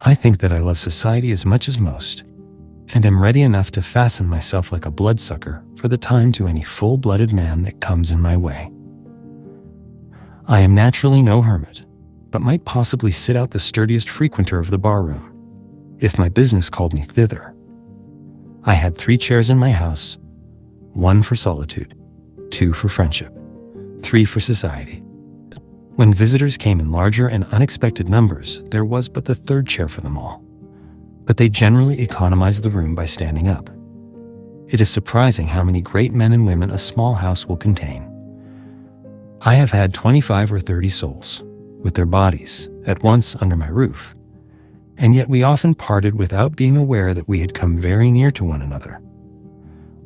I think that I love society as much as most, and am ready enough to fasten myself like a bloodsucker for the time to any full-blooded man that comes in my way. I am naturally no hermit, but might possibly sit out the sturdiest frequenter of the barroom, if my business called me thither. I had 3 chairs in my house, 1 for solitude, 2 for friendship, 3 for society. When visitors came in larger and unexpected numbers, there was but the 3rd chair for them all, but they generally economized the room by standing up. It is surprising how many great men and women a small house will contain. I have had 25 or 30 souls, with their bodies, at once under my roof, and yet we often parted without being aware that we had come very near to one another.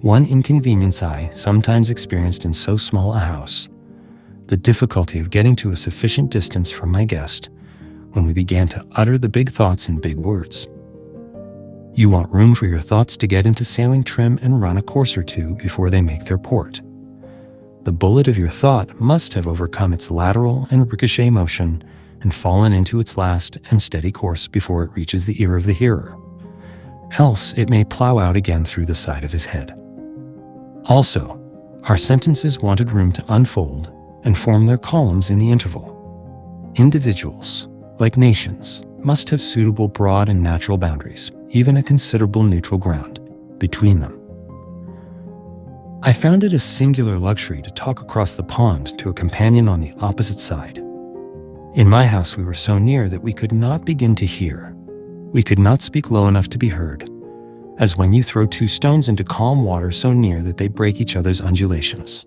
One inconvenience I sometimes experienced in so small a house, the difficulty of getting to a sufficient distance from my guest when we began to utter the big thoughts in big words. You want room for your thoughts to get into sailing trim and run a course or 2 before they make their port. The bullet of your thought must have overcome its lateral and ricochet motion and fallen into its last and steady course before it reaches the ear of the hearer. Else it may plow out again through the side of his head. Also, our sentences wanted room to unfold and form their columns in the interval. Individuals, like nations, must have suitable broad and natural boundaries, even a considerable neutral ground, between them. I found it a singular luxury to talk across the pond to a companion on the opposite side. In my house we were so near that we could not begin to hear. We could not speak low enough to be heard, as when you throw 2 stones into calm water so near that they break each other's undulations.